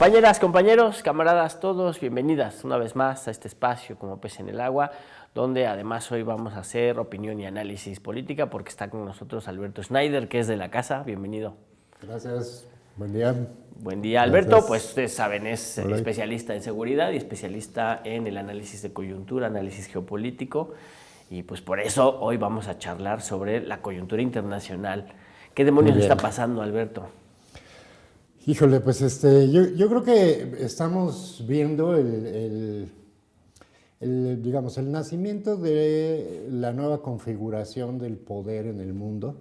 Compañeras, compañeros, camaradas, todos, bienvenidas una vez más a este espacio como pez en el agua, donde además hoy vamos a hacer opinión y análisis política porque está con nosotros Alberto Schneider, que es de la casa. Bienvenido. Gracias, buen día. Buen día, Gracias. Alberto. Pues ustedes saben, es Hola. especialista en seguridad y especialista en el análisis de coyuntura, análisis geopolítico, y pues por eso hoy vamos a charlar sobre la coyuntura internacional. ¿Qué demonios está pasando, Alberto? Híjole, pues yo creo que estamos viendo digamos, el nacimiento de la nueva configuración del poder en el mundo,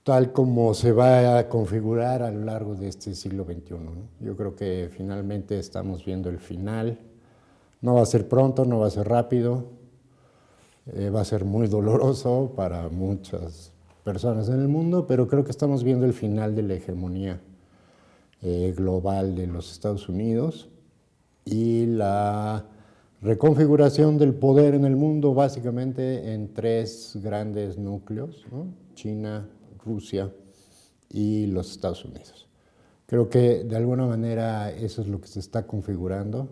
tal como se va a configurar a lo largo de este siglo XXI, ¿no? Yo creo que finalmente estamos viendo el final. No va a ser pronto, no va a ser rápido, va a ser muy doloroso para muchas personas en el mundo, pero creo que estamos viendo el final de la hegemonía global de los Estados Unidos y la reconfiguración del poder en el mundo básicamente en tres grandes núcleos, ¿no? China, Rusia y los Estados Unidos. Creo que de alguna manera eso es lo que se está configurando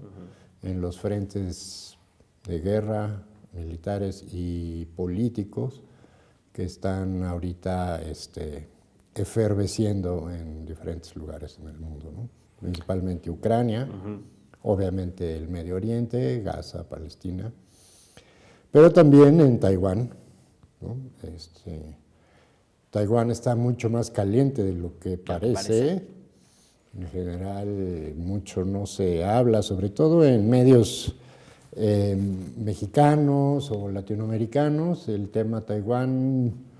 en los frentes de guerra, militares y políticos que están ahorita efervesciendo en diferentes lugares en el mundo, ¿no? Principalmente Ucrania, obviamente el Medio Oriente, Gaza, Palestina, pero también en Taiwán, ¿no? Taiwán está mucho más caliente de lo que parece. En general, mucho no se habla, sobre todo en medios mexicanos o latinoamericanos. El tema Taiwán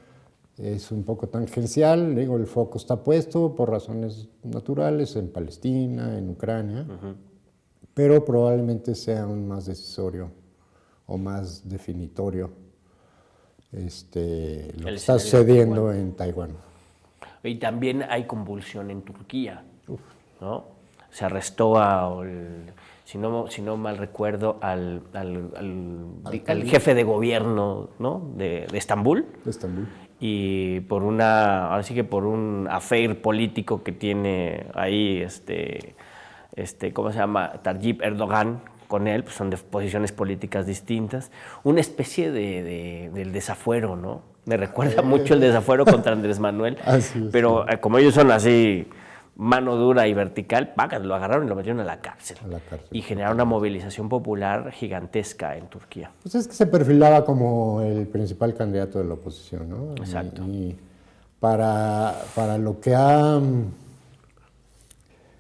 es un poco tangencial, digo, el foco está puesto por razones naturales en Palestina, en Ucrania, pero probablemente sea aún más decisorio o más definitorio lo que está sucediendo en Taiwán. Y también hay convulsión en Turquía, ¿no? Se arrestó si no mal recuerdo, al jefe de gobierno, ¿no? de Estambul. De Estambul. Y ahora sí que por un affair político que tiene ahí ¿cómo se llama? Tayyip Erdogan con él, pues son de posiciones políticas distintas, una especie del desafuero, ¿no? Me recuerda mucho el desafuero contra Andrés Manuel, pero como ellos son así, mano dura y vertical, lo agarraron y lo metieron a la cárcel. Y generaron una movilización popular gigantesca en Turquía. Pues es que se perfilaba como el principal candidato de la oposición, ¿no? Exacto. Y para lo que ha...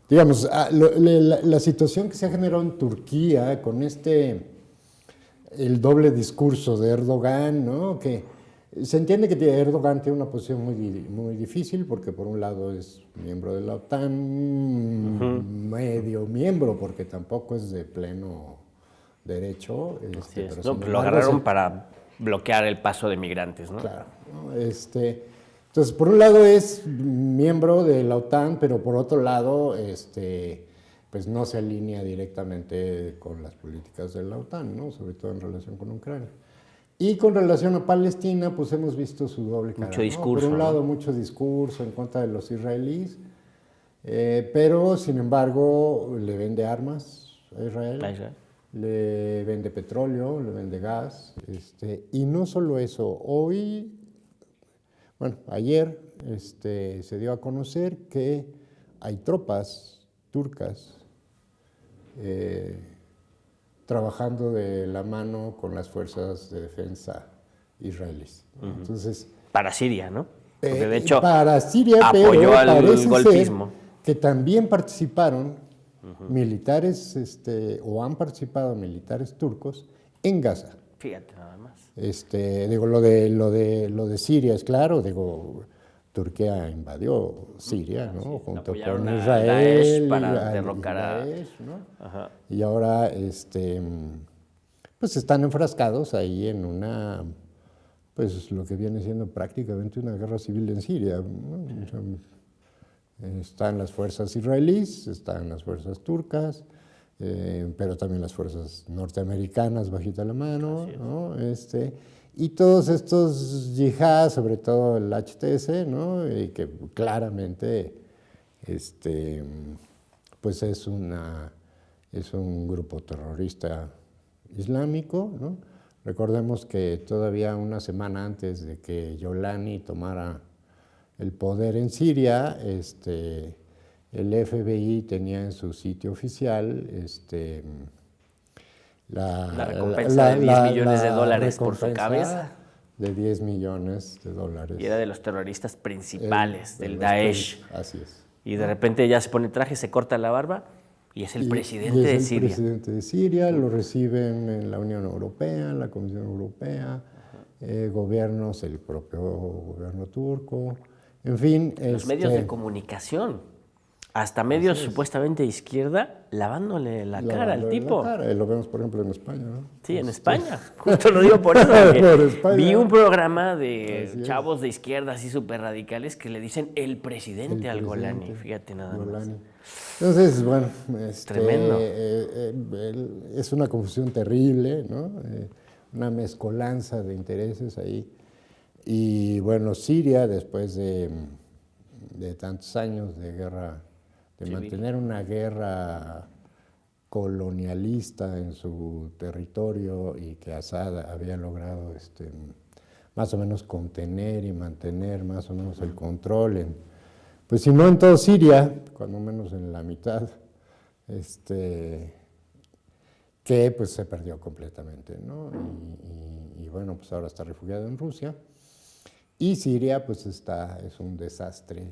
Digamos, la situación que se ha generado en Turquía con el doble discurso de Erdogan, ¿no? Que se entiende que Erdogan tiene una posición muy difícil porque por un lado es miembro de la OTAN, medio miembro, porque tampoco es de pleno derecho. Pero lo agarraron para bloquear el paso de migrantes, ¿no? Claro, ¿no? Entonces, por un lado es miembro de la OTAN, pero por otro lado, pues no se alinea directamente con las políticas de la OTAN, ¿no? Sobre todo en relación con Ucrania. Y con relación a Palestina, pues hemos visto su doble cara. Mucho discurso. Por un lado, mucho discurso en contra de los israelíes, pero sin embargo le vende armas a Israel. Le vende petróleo, le vende gas, y no solo eso. Ayer se dio a conocer que hay tropas turcas trabajando de la mano con las fuerzas de defensa israelíes. Entonces, para Siria, ¿no? Porque de hecho para Siria, apoyó al golpismo. Que también participaron militares, o han participado militares turcos en Gaza. Fíjate nada más. Digo, lo de Siria es claro, digo, Turquía invadió Siria, ¿no? Junto con Israel. Daesh para derrocar a Daesh, ¿no? Ajá. Y ahora, pues están enfrascados ahí en pues lo que viene siendo prácticamente una guerra civil en Siria, ¿no? Están las fuerzas israelíes, están las fuerzas turcas, pero también las fuerzas norteamericanas bajita la mano, ¿no? Y todos estos yihad, sobre todo el HTS, ¿no? Y que claramente pues es un grupo terrorista islámico, ¿no? Recordemos que todavía una semana antes de que Yolani tomara el poder en Siria, el FBI tenía en su sitio oficial La recompensa de 10 millones de dólares por su cabeza. De 10 millones de dólares. Y era de los terroristas principales del Daesh. Así es. Y de repente ya se pone traje, se corta la barba y es el presidente de Siria. Es el presidente de Siria, lo reciben en la Unión Europea, en la Comisión Europea, gobiernos, el propio gobierno turco, en fin. Los medios de comunicación. Hasta medios supuestamente de izquierda lavándole la cara al tipo. Lo vemos, por ejemplo, en España, ¿no? Sí, en España. Justo lo digo por eso. Vi un programa de chavos de izquierda así súper radicales que le dicen el presidente al Golani. Fíjate nada más. Entonces, bueno, tremendo. Es una confusión terrible, ¿no? Una mezcolanza de intereses ahí. Y bueno, Siria, después de tantos años de guerra, de mantener una guerra colonialista en su territorio y que Assad había logrado más o menos contener y mantener más o menos el control pues si no en toda Siria, cuando menos en la mitad, que pues se perdió completamente, ¿no? Y bueno, pues ahora está refugiado en Rusia. Y Siria pues es un desastre,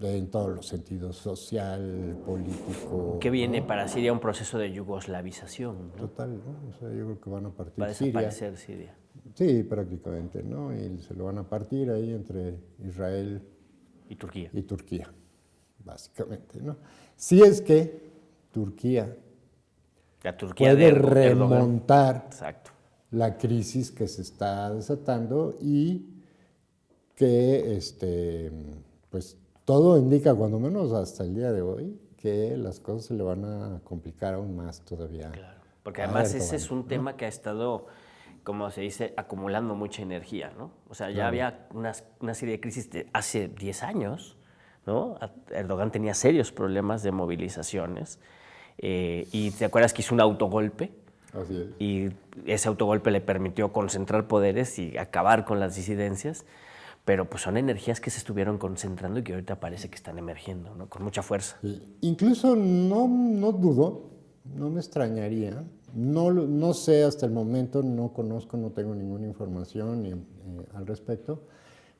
en todos los sentidos, social, político. ¿Qué viene para Siria? Un proceso de yugoslavización, ¿no? Total, ¿no? O sea, yo creo que van a partir Va a desaparecer Siria. Sí, prácticamente, ¿no? Y se lo van a partir ahí entre Israel y Turquía. Y Turquía, básicamente, ¿no? Si es que Turquía, puede remontar la crisis que se está desatando y que, pues, todo indica, cuando menos hasta el día de hoy, que las cosas se le van a complicar aún más todavía. Claro, porque además ese es un tema que ha estado, como se dice, acumulando mucha energía, ¿no? O sea, ya había una serie de crisis de hace 10 años, ¿no? Erdogan tenía serios problemas de movilizaciones y te acuerdas que hizo un autogolpe. Así es. Y ese autogolpe le permitió concentrar poderes y acabar con las disidencias. Pero pues son energías que se estuvieron concentrando y que ahorita parece que están emergiendo, ¿no? Con mucha fuerza. Sí. Incluso no dudo, no me extrañaría, no sé hasta el momento, no conozco, no tengo ninguna información al respecto,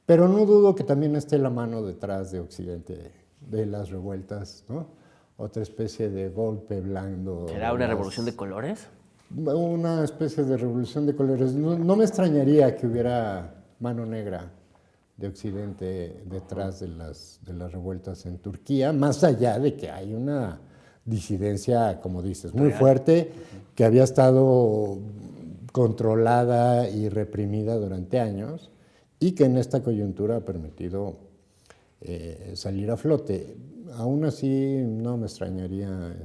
pero no dudo que también esté la mano detrás de Occidente, de las revueltas, ¿no? Otra especie de golpe blando. ¿Será una revolución de colores? Una especie de revolución de colores. No me extrañaría que hubiera mano negra de Occidente detrás de las revueltas en Turquía, más allá de que hay una disidencia, como dices, muy fuerte, que había estado controlada y reprimida durante años y que en esta coyuntura ha permitido salir a flote. Aún así, no me extrañaría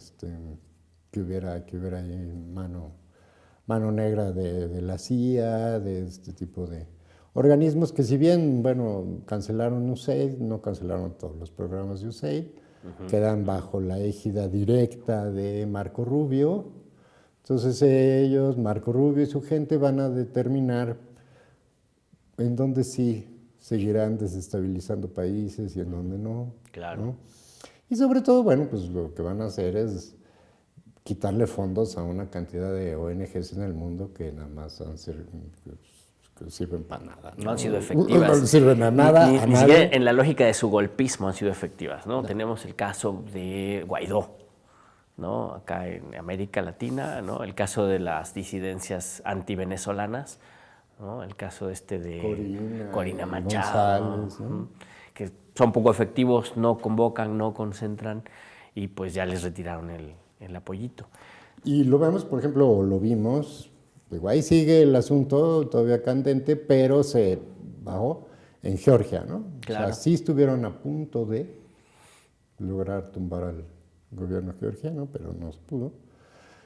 que hubiera ahí mano negra de la CIA, de este tipo de organismos que, si bien, bueno, cancelaron USAID, no cancelaron todos los programas de USAID, quedan bajo la égida directa de Marco Rubio. Entonces ellos, Marco Rubio y su gente, van a determinar en dónde sí seguirán desestabilizando países y en dónde no. Claro. ¿no? Y sobre todo, bueno, pues lo que van a hacer es quitarle fondos a una cantidad de ONGs en el mundo que nada más sirven para nada. No han sido efectivas. No sirven a nada. Ni siquiera en la lógica de su golpismo han sido efectivas, ¿no? Tenemos el caso de Guaidó, ¿no? Acá en América Latina, ¿no? El caso de las disidencias antivenezolanas, ¿no? El caso de Corina Machado, González, ¿no? Que son poco efectivos, no convocan, no concentran y pues ya les retiraron el apoyito. Y lo vemos, por ejemplo, lo vimos, digo, ahí sigue el asunto todavía candente, pero se bajó en Georgia, ¿no? Claro. O sea, sí estuvieron a punto de lograr tumbar al gobierno georgiano, pero no se pudo.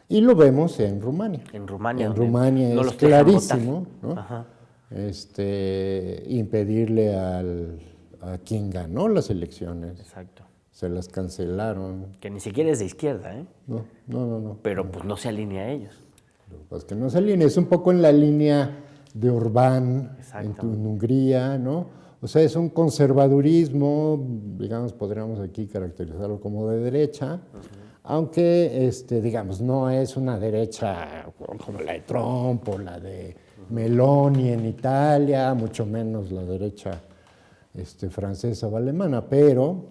Y lo vemos en Rumania. En Rumania. En Rumania no es clarísimo, ¿no? Impedirle al a quien ganó las elecciones. Exacto. Se las cancelaron. Que ni siquiera es de izquierda, ¿eh? No. Pero pues no se alinea a ellos. Pues que no se alinea, es un poco en la línea de Orbán en Hungría, ¿no? O sea, es un conservadurismo, digamos, podríamos aquí caracterizarlo como de derecha, aunque, digamos, no es una derecha como la de Trump o la de Meloni en Italia, mucho menos la derecha francesa o alemana, pero,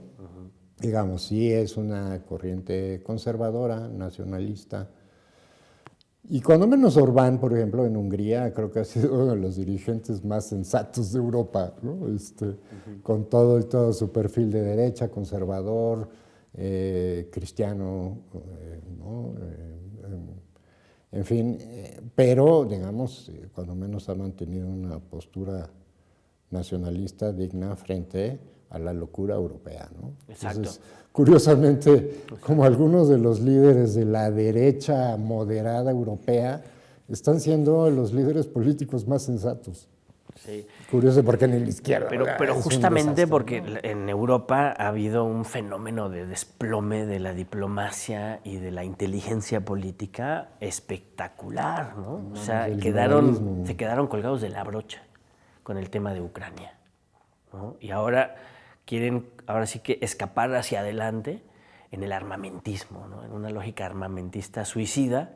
digamos, sí es una corriente conservadora, nacionalista. Y cuando menos Orbán, por ejemplo, en Hungría, creo que ha sido uno de los dirigentes más sensatos de Europa, ¿no? Con todo y todo su perfil de derecha, conservador, cristiano, ¿no? En fin, pero, digamos, cuando menos ha mantenido una postura nacionalista digna frente a la locura europea, ¿no? Exacto. Entonces, curiosamente, como algunos de los líderes de la derecha moderada europea están siendo los líderes políticos más sensatos. Sí. Curioso porque en la izquierda. Pero justamente porque en Europa ha habido un fenómeno de desplome de la diplomacia y de la inteligencia política espectacular, ¿no? O sea, se quedaron colgados de la brocha con el tema de Ucrania, ¿no? Y ahora quieren, ahora sí que escapar hacia adelante en el armamentismo, ¿no? En una lógica armamentista suicida,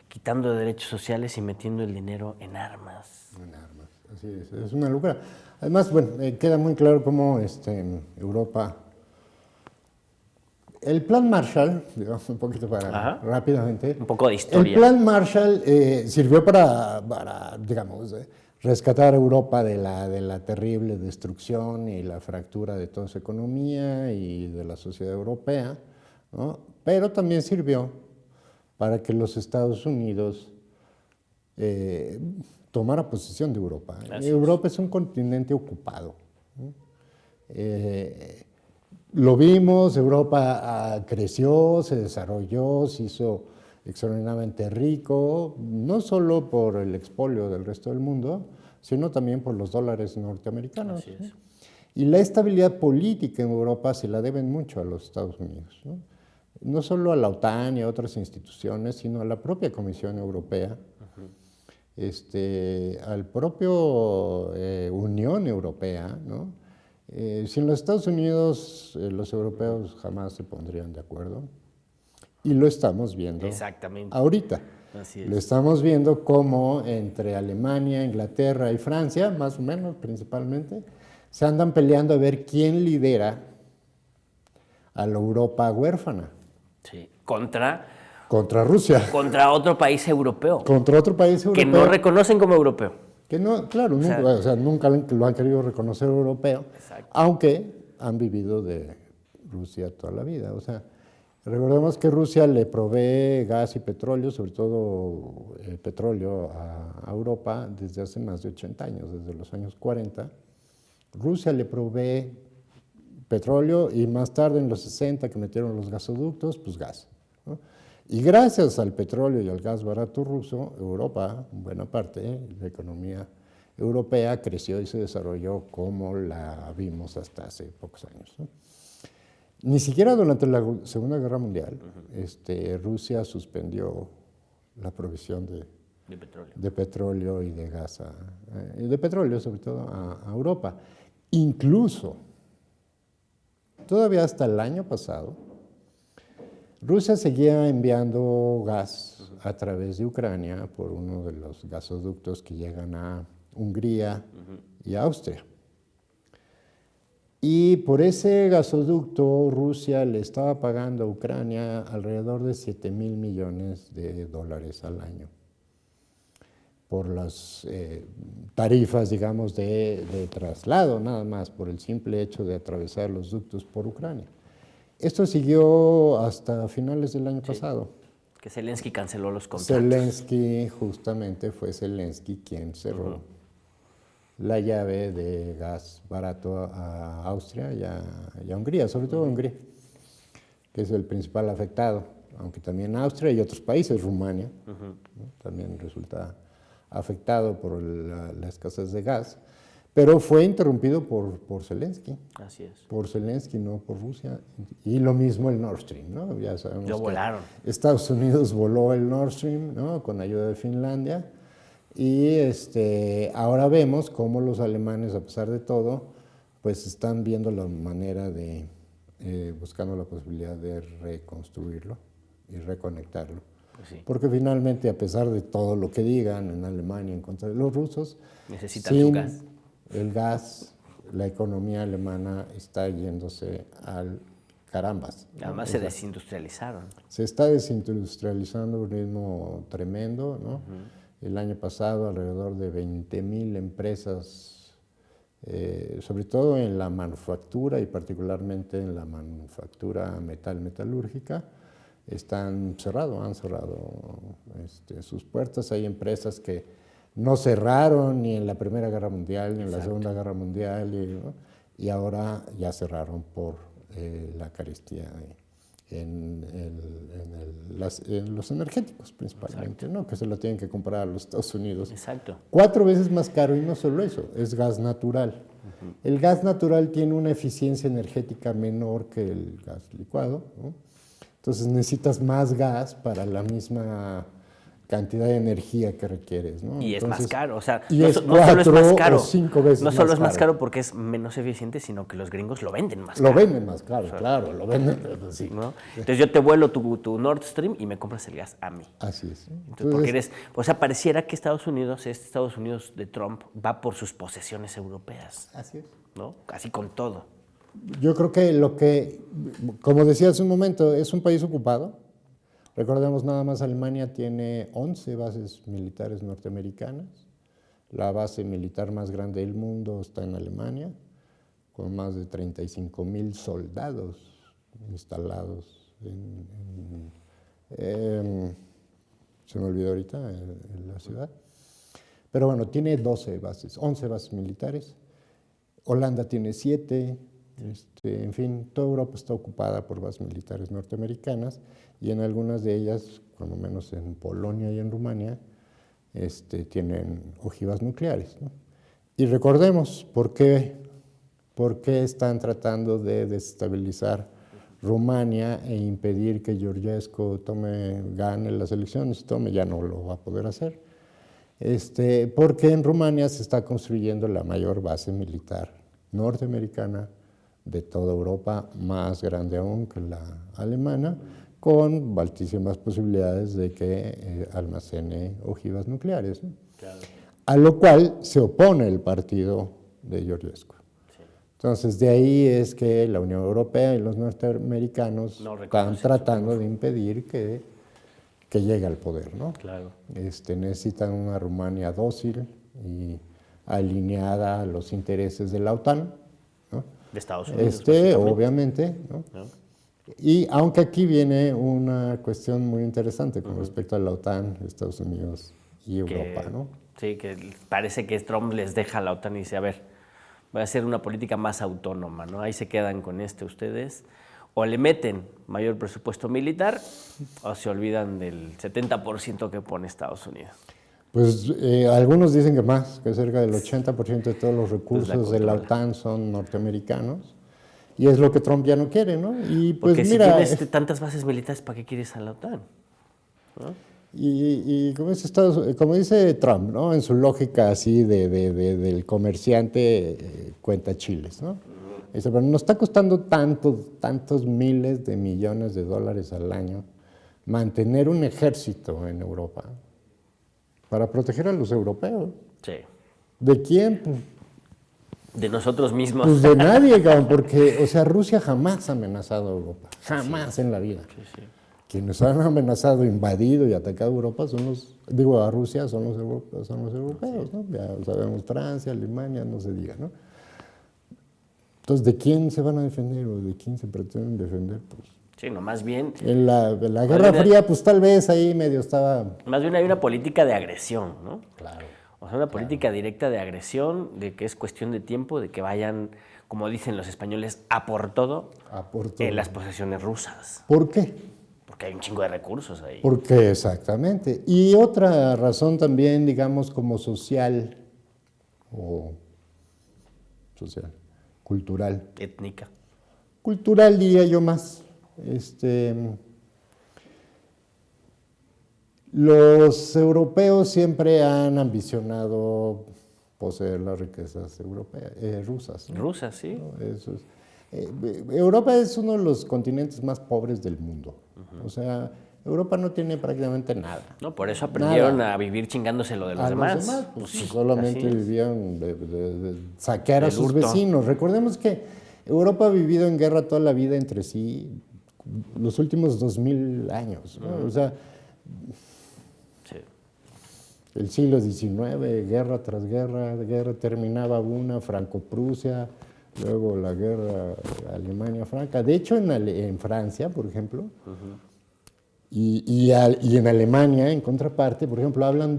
quitando derechos sociales y metiendo el dinero en armas. En armas, así es una locura. Además, bueno, queda muy claro cómo Europa... El plan Marshall, digamos un poquito para rápidamente... Un poco de historia. El plan Marshall sirvió para digamos... rescatar a Europa de la terrible destrucción y la fractura de toda su economía y de la sociedad europea, ¿no? Pero también sirvió para que los Estados Unidos tomara posesión de Europa. Europa es un continente ocupado, ¿no? Lo vimos, Europa creció, se desarrolló, se hizo extraordinariamente rico, no solo por el expolio del resto del mundo, sino también por los dólares norteamericanos. Así es. Y la estabilidad política en Europa se la deben mucho a los Estados Unidos, ¿no? No solo a la OTAN y a otras instituciones, sino a la propia Comisión Europea, al propio Unión Europea, ¿no? Sin los Estados Unidos, los europeos jamás se pondrían de acuerdo. Y lo estamos viendo ahorita. Así es. Lo estamos viendo como entre Alemania, Inglaterra y Francia, más o menos, principalmente, se andan peleando a ver quién lidera a la Europa huérfana. Sí, contra Rusia. Contra otro país europeo. Contra otro país europeo. Que no reconocen como europeo. Que no, claro, nunca lo han querido reconocer europeo, aunque han vivido de Rusia toda la vida. O sea, recordemos que Rusia le provee gas y petróleo, sobre todo petróleo a Europa desde hace más de 80 años, desde los años 40. Rusia le provee petróleo y más tarde en los 60 que metieron los gasoductos, pues gas, ¿no? Y gracias al petróleo y al gas barato ruso, Europa, en buena parte, la economía europea creció y se desarrolló como la vimos hasta hace pocos años, ¿no? Ni siquiera durante la Segunda Guerra Mundial, Rusia suspendió la provisión de petróleo y de gas, de petróleo sobre todo a Europa. Incluso, todavía hasta el año pasado, Rusia seguía enviando gas a través de Ucrania por uno de los gasoductos que llegan a Hungría y a Austria. Y por ese gasoducto Rusia le estaba pagando a Ucrania alrededor de $7,000 millones al año por las tarifas, digamos, de traslado, nada más, por el simple hecho de atravesar los ductos por Ucrania. Esto siguió hasta finales del año pasado. Que Zelensky canceló los contratos. Zelensky, justamente fue Zelensky quien cerró la llave de gas barato a Austria y a Hungría, sobre todo a Hungría, que es el principal afectado, aunque también Austria y otros países, Rumania, ¿no? También resulta afectado por la escasez de gas. Pero fue interrumpido por Zelensky. Así es. Por Zelensky, no por Rusia. Y lo mismo el Nord Stream, ¿no? Ya sabemos Lo volaron. Estados Unidos voló el Nord Stream, ¿no? Con ayuda de Finlandia. Y ahora vemos cómo los alemanes, a pesar de todo, pues están viendo la manera de, buscando la posibilidad de reconstruirlo y reconectarlo. Pues sí. Porque finalmente, a pesar de todo lo que digan en Alemania en contra de los rusos, necesitan su gas. El gas, la economía alemana está yéndose al carambas, ¿no? Además se desindustrializaron. Se está desindustrializando a un ritmo tremendo, ¿no? El año pasado alrededor de 20,000 empresas, sobre todo en la manufactura y particularmente en la manufactura metalúrgica, han cerrado sus puertas. Hay empresas que no cerraron ni en la Primera Guerra Mundial ni en la Segunda Guerra Mundial, ¿no? Y ahora ya cerraron por la carestía en los energéticos principalmente, ¿no? Que se lo tienen que comprar a los Estados Unidos. Exacto. 4 veces más caro, y no solo eso, es gas natural. El gas natural tiene una eficiencia energética menor que el gas licuado, ¿no? Entonces necesitas más gas para la misma cantidad de energía que requieres, ¿no? Y entonces, es más caro, o sea, y no es solo es más caro, 5 veces no solo más es más caro. caro porque es menos eficiente, sino que los gringos lo venden más Lo caro. venden más caro, claro, lo venden, sí. ¿No? Entonces yo te vuelo tu Nord Stream y me compras el gas a mí. Así es. Entonces, porque o sea, pareciera que Estados Unidos de Trump, va por sus posesiones europeas. Así es. ¿No? Casi con todo. Yo creo que, como decía hace un momento, es un país ocupado. Recordemos, nada más Alemania tiene 11 bases militares norteamericanas. La base militar más grande del mundo está en Alemania, con más de 35,000 soldados instalados se me olvidó ahorita, en la ciudad. Pero bueno, tiene 11 bases militares. Holanda tiene 7. En fin, toda Europa está ocupada por bases militares norteamericanas, y en algunas de ellas, por lo menos en Polonia y en Rumania, tienen ojivas nucleares, ¿no? Y recordemos por qué están tratando de desestabilizar Rumania e impedir que Georgescu gane las elecciones, ya no lo va a poder hacer. Porque en Rumania se está construyendo la mayor base militar norteamericana de toda Europa, más grande aún que la alemana, con altísimas posibilidades de que almacene ojivas nucleares, ¿no? Claro. A lo cual se opone el partido de Georgescu. Sí. Entonces, de ahí es que la Unión Europea y los norteamericanos están tratando de impedir que llegue al poder, ¿no? Claro. Necesitan una Rumania dócil y alineada a los intereses de la OTAN, ¿no? De Estados Unidos. Obviamente, ¿no? ¿No? Y aunque aquí viene una cuestión muy interesante con respecto a la OTAN, Estados Unidos y Europa, ¿no? Sí, que parece que Trump les deja a la OTAN y dice, a ver, voy a hacer una política más autónoma, ¿no? Ahí se quedan con ustedes, o le meten mayor presupuesto militar, o se olvidan del 70% que pone Estados Unidos. Pues algunos dicen que más, que cerca del 80% de todos los recursos de la OTAN son norteamericanos. Y es lo que Trump ya no quiere, ¿no? Y pues porque mira, si tienes tantas bases militares, ¿para qué quieres a la OTAN? ¿No? Y como dice Trump, ¿no? En su lógica así del comerciante cuenta chiles, ¿no? Dice, pero nos está costando tantos miles de millones de dólares al año mantener un ejército en Europa para proteger a los europeos. Sí. ¿De quién? De nosotros mismos. Pues de nadie, cabrón, porque, o sea, Rusia jamás ha amenazado a Europa, jamás en la vida. Sí, sí. Quienes han amenazado, invadido y atacado a Europa a Rusia son los europeos, ¿no? Ya sabemos, Francia, Alemania, no se diga, ¿no? Entonces, ¿de quién se van a defender o de quién se pretenden defender? Pues, sí, no, más bien... En la Guerra Fría, pues tal vez ahí medio estaba... Más bien hay una política de agresión, ¿no? Claro. O sea, una política directa de agresión, de que es cuestión de tiempo, de que vayan, como dicen los españoles, a por todo, en las posesiones rusas. ¿Por qué? Porque hay un chingo de recursos ahí. Porque, exactamente. Y otra razón también, digamos, como social o social, cultural. Étnica. Cultural diría yo más. Los europeos siempre han ambicionado poseer las riquezas rusas, ¿no? Rusas, sí. ¿No? Europa es uno de los continentes más pobres del mundo. O sea, Europa no tiene prácticamente nada. No, por eso aprendieron Nada. a vivir chingándose lo de los A demás. los demás, pues, sí, solamente así es. vivían de saquear a Del sus hurto. vecinos. Recordemos que Europa ha vivido en guerra toda la vida entre sí, los últimos 2000 años, ¿no? O sea, Sí. el siglo XIX, guerra tras guerra, terminaba una, Franco-Prusia, luego la guerra Alemania-Franca. De hecho, en Francia, por ejemplo, y en Alemania, en contraparte, por ejemplo, hablan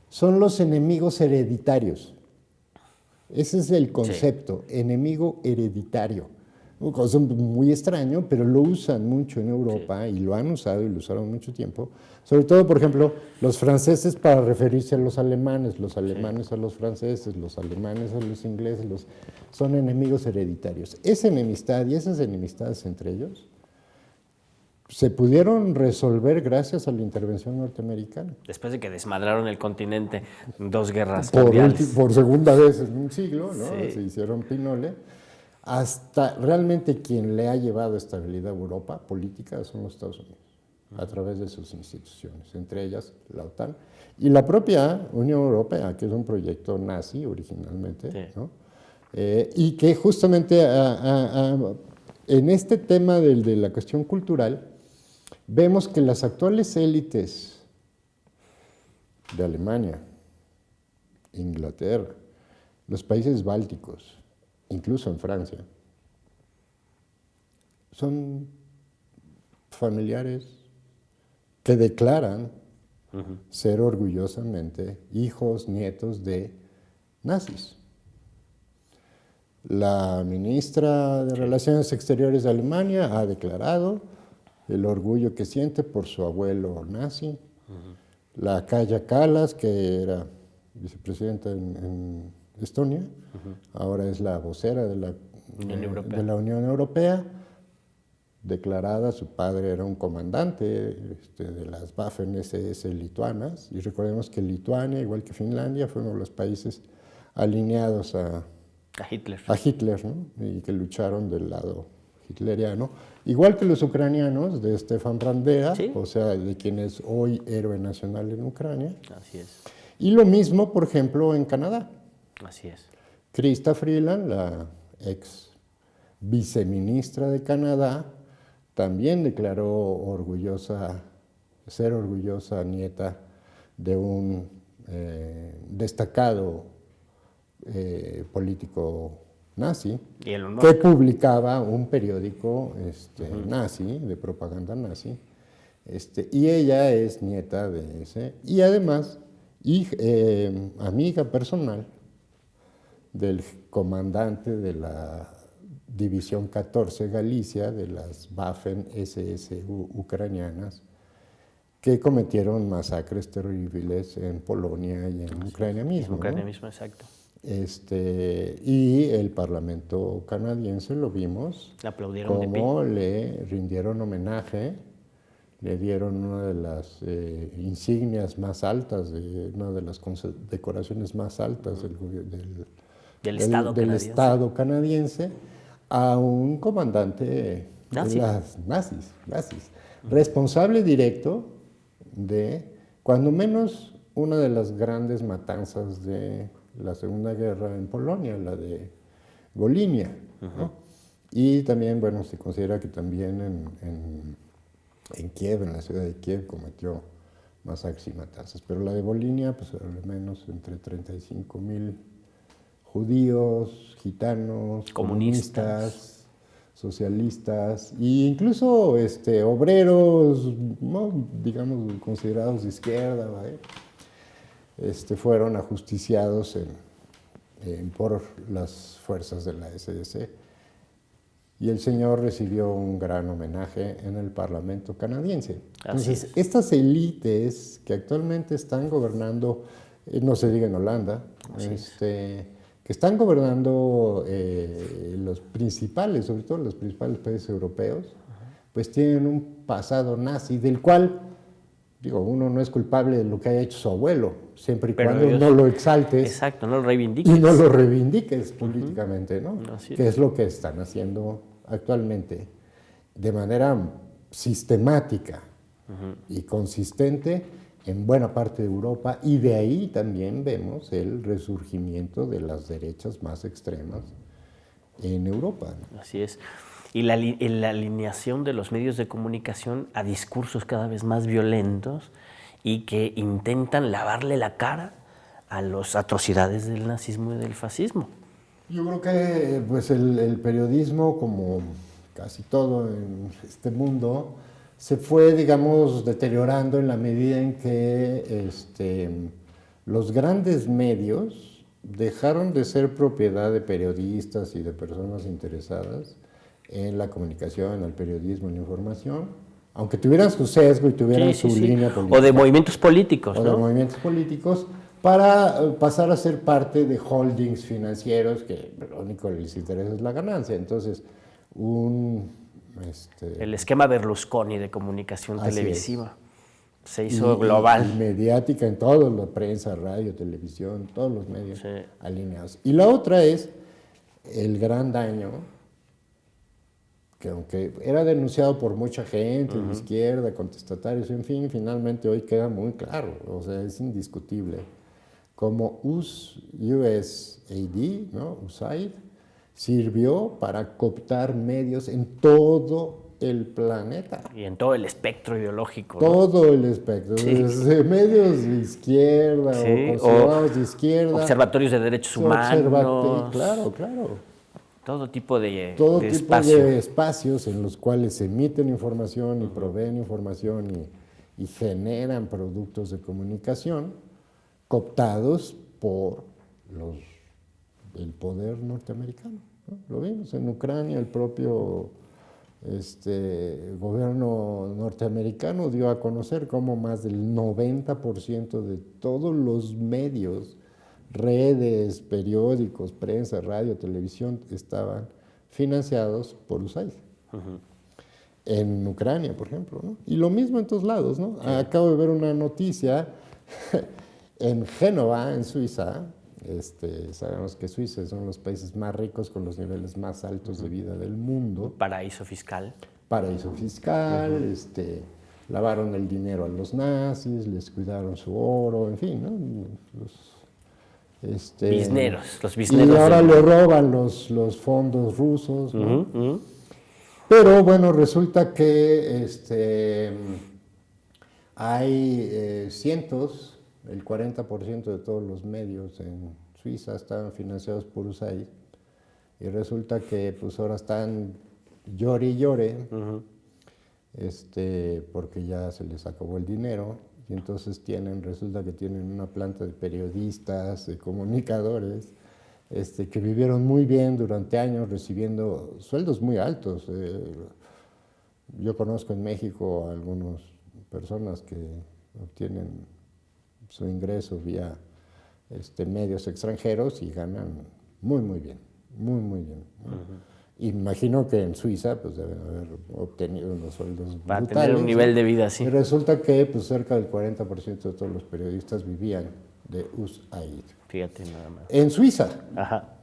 son los enemigos hereditarios. Ese es el concepto, enemigo hereditario. Un concepto muy extraño, pero lo usan mucho en Europa y lo han usado y lo usaron mucho tiempo. Sobre todo, por ejemplo, los franceses para referirse a los alemanes a los franceses, los alemanes a los ingleses, son enemigos hereditarios. Esa enemistad y esas enemistades entre ellos se pudieron resolver gracias a la intervención norteamericana. Después de que desmadraron el continente en 2 guerras mundiales. Por segunda vez en un siglo, ¿no? Sí. Se hicieron pinole. Hasta realmente quien le ha llevado estabilidad a Europa política son los Estados Unidos, a través de sus instituciones, entre ellas la OTAN y la propia Unión Europea, que es un proyecto nazi originalmente, Sí. ¿no? Y que justamente en este tema de la cuestión cultural, vemos que las actuales élites de Alemania, Inglaterra, los países bálticos, incluso en Francia, son familiares que declaran ser orgullosamente hijos, nietos de nazis. La ministra de Relaciones Exteriores de Alemania ha declarado el orgullo que siente por su abuelo nazi. La Kaja Kallas, que era vicepresidenta en Estonia, ahora es la vocera de la Unión Europea, declarada, su padre era un comandante de las Waffen SS lituanas, y recordemos que Lituania, igual que Finlandia, fue uno de los países alineados a Hitler, ¿no? Y que lucharon del lado hitleriano, igual que los ucranianos de Stefan Bandera, ¿Sí? o sea, de quien es hoy héroe nacional en Ucrania. Así es. Y lo mismo, por ejemplo, en Canadá. Así es. Chrystia Freeland, la ex viceministra de Canadá, también declaró ser orgullosa nieta de un destacado político nazi, Y el honor. que publicaba un periódico nazi, de propaganda nazi, y ella es nieta de ese, y además amiga personal del comandante de la División 14 Galicia de las Waffen SS ucranianas, que cometieron masacres terribles en Polonia y en Ucrania mismo. En Ucrania ¿no? mismo, exacto. Y el Parlamento canadiense lo vimos, Le aplaudieron de como le rindieron homenaje, le dieron una de las insignias más altas, una de las decoraciones más altas Del Estado canadiense a un comandante de las nazis, responsable directo de, cuando menos, una de las grandes matanzas de la Segunda Guerra en Polonia, la de Volhynia, ¿no? Y también, bueno, se considera que también en Kiev, en la ciudad de Kiev, cometió masacres y matanzas, pero la de Volhynia, pues al menos entre 35,000 judíos, gitanos, comunistas, socialistas e incluso obreros, ¿no? digamos, considerados de izquierda, fueron ajusticiados por las fuerzas de la SS. Y el señor recibió un gran homenaje en el Parlamento canadiense. Entonces, estas élites que actualmente están gobernando, no se diga en Holanda, que que están gobernando los principales, sobre todo los principales países europeos, pues tienen un pasado nazi, del cual, digo, uno no es culpable de lo que haya hecho su abuelo, siempre y Pero cuando ellos- no lo exaltes. Exacto, no lo reivindiques. Y no lo reivindiques políticamente, ¿no? Así Que es lo que están haciendo actualmente de manera sistemática y consistente en buena parte de Europa, y de ahí también vemos el resurgimiento de las derechas más extremas en Europa. Así es. Y la alineación de los medios de comunicación a discursos cada vez más violentos y que intentan lavarle la cara a las atrocidades del nazismo y del fascismo. Yo creo que pues el periodismo, como casi todo en este mundo, se fue, digamos, deteriorando en la medida en que los grandes medios dejaron de ser propiedad de periodistas y de personas interesadas en la comunicación, en el periodismo, en la información, aunque tuvieran su sesgo y tuvieran su línea política. O de movimientos políticos, O ¿no? de movimientos políticos, para pasar a ser parte de holdings financieros que lo único que les interesa es la ganancia. Entonces, El esquema Berlusconi de comunicación Así televisiva se hizo global. y mediática en todo, la prensa, radio, televisión, todos los medios Sí. alineados. Y la otra es el gran daño que, aunque era denunciado por mucha gente de izquierda, contestatarios, en fin, finalmente hoy queda muy claro, o sea, es indiscutible, como USAID, ¿no? USAID, sirvió para cooptar medios en todo el planeta. Y en todo el espectro ideológico, ¿no? Todo el espectro, desde medios de izquierda Sí, o considerados de izquierda. Observatorios de derechos humanos. Claro, claro. Todo tipo de Todo tipo espacio. de espacios en los cuales se emiten información y proveen información y generan productos de comunicación cooptados por el poder norteamericano, ¿no? Lo vimos en Ucrania, el propio gobierno norteamericano dio a conocer cómo más del 90% de todos los medios, redes, periódicos, prensa, radio, televisión, estaban financiados por USAID. En Ucrania, por ejemplo, ¿no? Y lo mismo en todos lados, ¿no? Sí. Acabo de ver una noticia en Génova, en Suiza. Sabemos que Suiza son los países más ricos con los niveles más altos de vida del mundo. Paraíso fiscal. Paraíso fiscal, lavaron el dinero a los nazis, les cuidaron su oro, en fin, ¿no? Los bizneros. Y ahora le roban los fondos rusos, ¿no? Pero bueno, resulta que hay cientos, el 40% de todos los medios en Suiza están financiados por USAID, y resulta que pues ahora están llore y llore, porque ya se les acabó el dinero, y entonces resulta que tienen una planta de periodistas, de comunicadores, que vivieron muy bien durante años recibiendo sueldos muy altos. Yo conozco en México a algunas personas que obtienen su ingreso vía medios extranjeros y ganan muy, muy bien, muy, muy bien, ¿no? Imagino que en Suiza pues deben haber obtenido unos sueldos para brutales, tener un nivel de vida así. Y resulta que pues cerca del 40% de todos los periodistas vivían de USAID. Fíjate nada más. En Suiza. Ajá.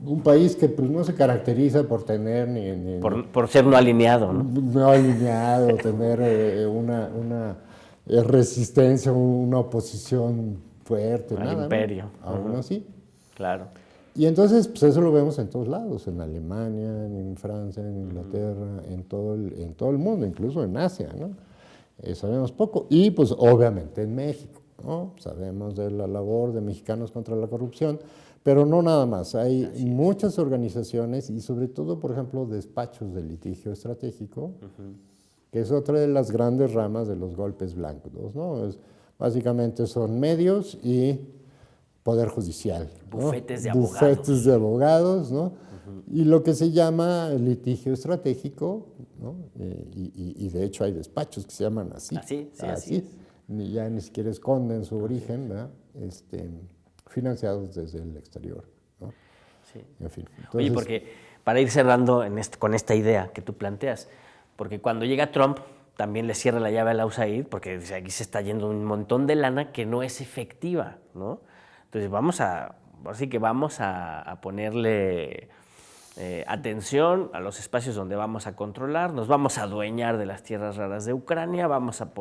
Un país que pues no se caracteriza por tener por ser no alineado, ¿no? No alineado, tener una resistencia, una oposición fuerte, al nada, imperio. ¿no? Aún así. Claro. Y entonces, pues eso lo vemos en todos lados, en Alemania, en Francia, en Inglaterra, en todo el mundo, incluso en Asia, ¿no? Sabemos poco. Y pues obviamente en México, ¿no? Sabemos de la labor de Mexicanos contra la Corrupción, pero no nada más. Hay muchas organizaciones y sobre todo, por ejemplo, despachos de litigio estratégico, que es otra de las grandes ramas de los golpes blancos, ¿no? Básicamente son medios y poder judicial, ¿no? Bufetes de abogados. Bufetes de abogados, ¿no? Y lo que se llama litigio estratégico, ¿no? Y de hecho hay despachos que se llaman así. Así es. Ya ni siquiera esconden su origen, ¿verdad? financiados desde el exterior, ¿no? Sí. En fin. Oye, Entonces, porque para ir cerrando con esta idea que tú planteas, porque cuando llega Trump también le cierra la llave a la USAID, porque dice, aquí se está yendo un montón de lana que no es efectiva, ¿no? Entonces así que vamos a ponerle atención a los espacios donde vamos a controlar, nos vamos a adueñar de las tierras raras de Ucrania, vamos a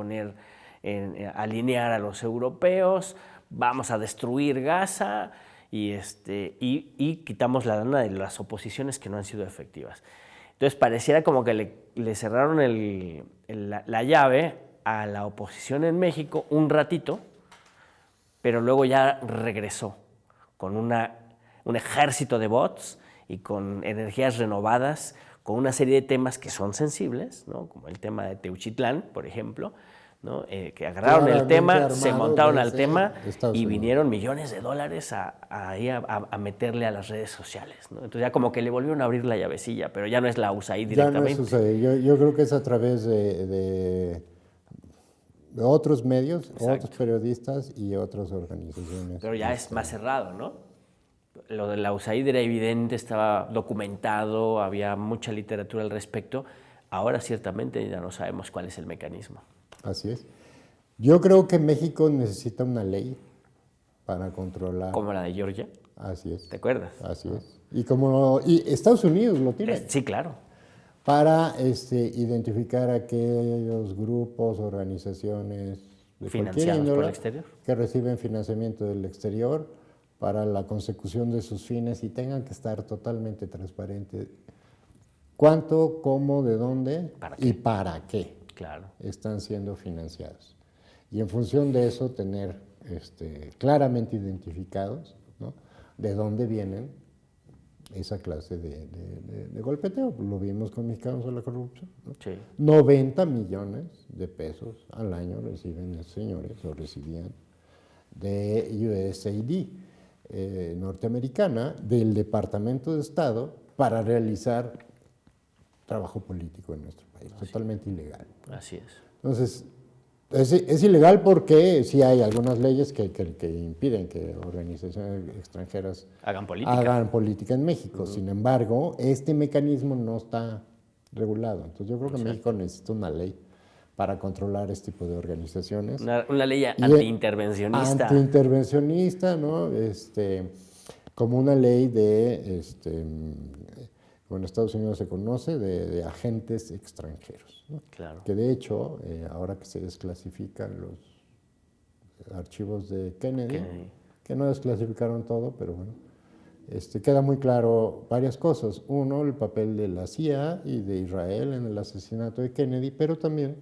alinear a los europeos, vamos a destruir Gaza y quitamos la lana de las oposiciones que no han sido efectivas. Entonces pareciera como que le cerraron la llave a la oposición en México un ratito, pero luego ya regresó con un ejército de bots y con energías renovadas, con una serie de temas que son sensibles, ¿no? Como el tema de Teuchitlán, por ejemplo, ¿no? Que agarraron el tema, se montaron al tema y vinieron millones de dólares a meterle a las redes sociales, ¿no? Entonces ya como que le volvieron a abrir la llavecilla, pero ya no es la USAID directamente. Ya no es USAID, yo creo que es a través de otros medios, Exacto. Otros periodistas y otras organizaciones. Pero ya es más cerrado, ¿no? Lo de la USAID era evidente, estaba documentado, había mucha literatura al respecto. Ahora ciertamente ya no sabemos cuál es el mecanismo. Así es. Yo creo que México necesita una ley para controlar. Como la de Georgia. Así es. ¿Te acuerdas? Así es. Y Estados Unidos lo tiene. Sí, claro. Para identificar aquellos grupos, organizaciones de financiados índole, por el exterior, que reciben financiamiento del exterior para la consecución de sus fines y tengan que estar totalmente transparentes. ¿Cuánto, cómo, de dónde y para qué claro, están siendo financiados? Y en función de eso tener claramente identificados, ¿no?, de dónde vienen esa clase de golpeteo. Lo vimos con Mexicanos a la Corrupción, ¿no? sí. 90 millones de pesos al año reciben los señores, o recibían, de USAID norteamericana, del Departamento de Estado, para realizar trabajo político en nuestro país, totalmente ilegal. Así es. Entonces, es ilegal porque sí hay algunas leyes que impiden que organizaciones extranjeras hagan política en México. Sin embargo, este mecanismo no está regulado. Entonces, yo creo que México necesita una ley para controlar este tipo de organizaciones. Una ley antiintervencionista. Antiintervencionista, ¿no? Como una ley de, como en Estados Unidos se conoce, de agentes extranjeros, ¿no? Claro. Que de hecho, ahora que se desclasifican los archivos de Kennedy, que no desclasificaron todo, pero bueno, queda muy claro varias cosas. Uno, el papel de la CIA y de Israel en el asesinato de Kennedy, pero también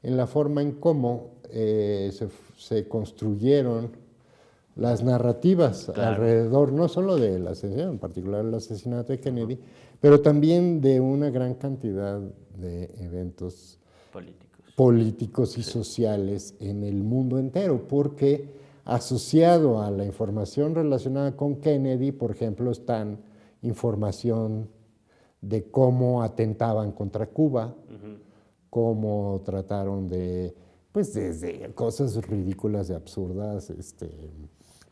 en la forma en cómo se construyeron las narrativas alrededor, no solo del asesinato, en particular el asesinato de Kennedy, pero también de una gran cantidad de eventos políticos y sociales en el mundo entero, porque asociado a la información relacionada con Kennedy, por ejemplo, están información de cómo atentaban contra Cuba, cómo trataron desde cosas ridículas y absurdas,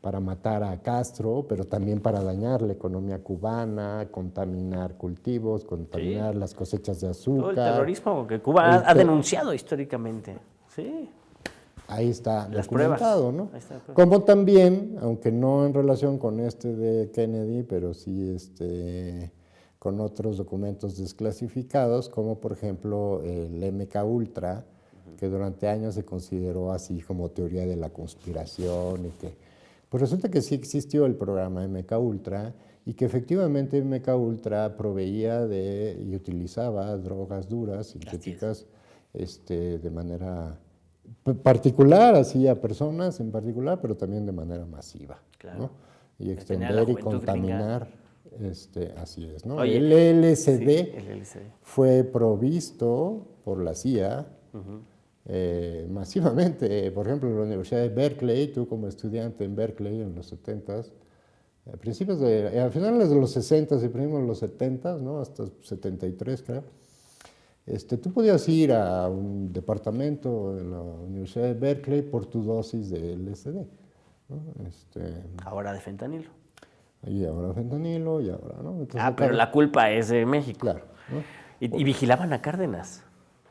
para matar a Castro, pero también para dañar la economía cubana, contaminar cultivos, contaminar las cosechas de azúcar. Todo el terrorismo que Cuba ha denunciado históricamente. Sí. Ahí está las documentado, pruebas, ¿no? Ahí está. Como también, aunque no en relación con de Kennedy, pero sí con otros documentos desclasificados, como por ejemplo el MK Ultra, que durante años se consideró así como teoría de la conspiración y que pues resulta que sí existió el programa MK Ultra y que efectivamente MK Ultra proveía y utilizaba drogas duras, sintéticas, de manera particular, así a personas en particular, pero también de manera masiva, claro, ¿no? Y extender y contaminar, así es, ¿no? Oye, el LSD, el LSD fue provisto por la CIA, masivamente. Por ejemplo, en la Universidad de Berkeley, tú como estudiante en Berkeley en los 70s, a finales de los 60s y principios de los 70s, ¿no?, hasta 73 creo, tú podías ir a un departamento de la Universidad de Berkeley por tu dosis de LSD. ¿no? Ahora de fentanilo. Y ahora fentanilo, y ahora, ¿no? Entonces, Pero la culpa es de México. claro, ¿no? Y vigilaban a Cárdenas,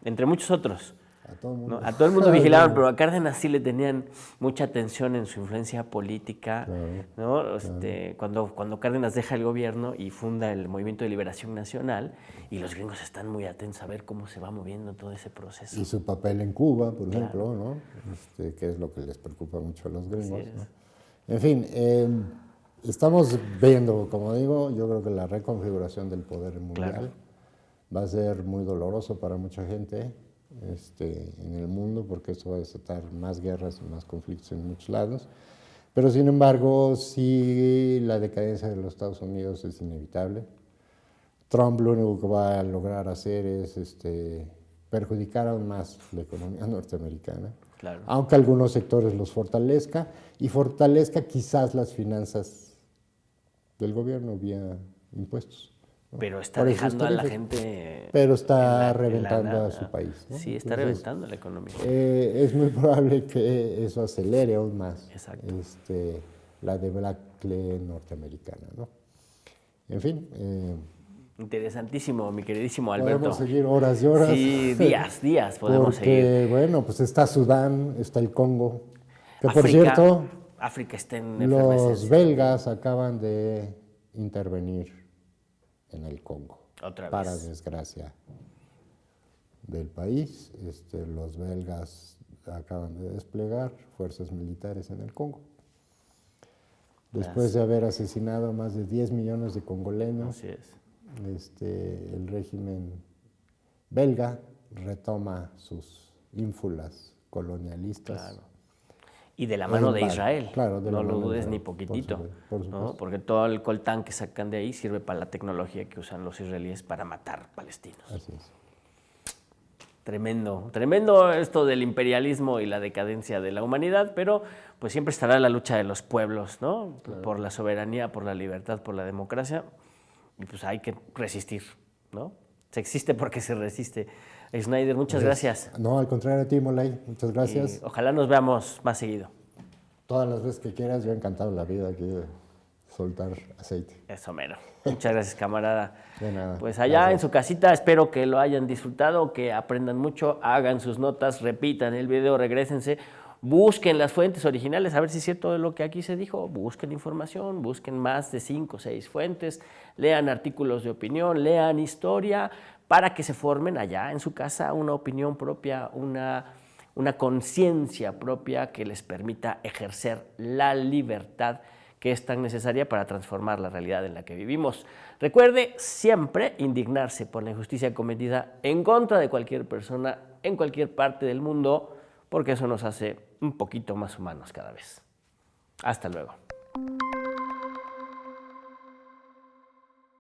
entre muchos otros. A todo el ¿no? mundo. A todo el mundo vigilaban, pero a Cárdenas sí le tenían mucha atención en su influencia política. Claro, ¿no? Cuando Cárdenas deja el gobierno y funda el Movimiento de Liberación Nacional, y los gringos están muy atentos a ver cómo se va moviendo todo ese proceso. Y su papel en Cuba, por ejemplo, ¿no? Que es lo que les preocupa mucho a los gringos, ¿no? En fin, estamos viendo, como digo, yo creo que la reconfiguración del poder mundial va a ser muy doloroso para mucha gente en el mundo, porque eso va a desatar más guerras y más conflictos en muchos lados. Pero sin embargo, sí, la decadencia de los Estados Unidos es inevitable. Trump lo único que va a lograr hacer es perjudicar aún más la economía norteamericana, Claro. aunque algunos sectores los fortalezca, y fortalezca quizás las finanzas del gobierno vía impuestos, ¿no? Pero está dejando a la gente... Pero está en reventando nada. a su país, ¿no? Sí, está reventando la economía. Es muy probable que eso acelere aún más Exacto. la debacle norteamericana, ¿no? En fin, interesantísimo, mi queridísimo Alberto. podemos seguir horas y horas. Sí, días podemos seguir. Porque, bueno, pues está Sudán, está el Congo, que por África, cierto, África está en los efervescencia. belgas acaban de intervenir en el Congo. Otra vez. Para desgracia del país, los belgas acaban de desplegar fuerzas militares en el Congo. Después de haber asesinado a más de 10 millones de congoleños, Así es. el régimen belga retoma sus ínfulas colonialistas. Claro. Y de la mano de Israel. Claro, de la no lo mano de dudes Israel, ni poquitito. por supuesto. ¿no? Porque todo el coltán que sacan de ahí sirve para la tecnología que usan los israelíes para matar palestinos. Así es. Tremendo, tremendo esto del imperialismo y la decadencia de la humanidad, pero pues siempre estará la lucha de los pueblos, ¿no? Claro. Por la soberanía, por la libertad, por la democracia, y pues hay que resistir, ¿no? Se existe porque se resiste. Snyder, muchas gracias. No, al contrario a ti, Molay, muchas gracias. Y ojalá nos veamos más seguido. Todas las veces que quieras, yo encantado la vida aquí de soltar aceite. Eso mero. Muchas gracias, camarada. De nada. Pues allá en su casita, espero que lo hayan disfrutado, que aprendan mucho, hagan sus notas, repitan el video, regrésense, busquen las fuentes originales, a ver si es cierto lo que aquí se dijo, busquen información, busquen más de 5 o 6 fuentes, lean artículos de opinión, lean historia, para que se formen allá en su casa una opinión propia, una conciencia propia que les permita ejercer la libertad que es tan necesaria para transformar la realidad en la que vivimos. Recuerde siempre indignarse por la injusticia cometida en contra de cualquier persona en cualquier parte del mundo, porque eso nos hace un poquito más humanos cada vez. Hasta luego.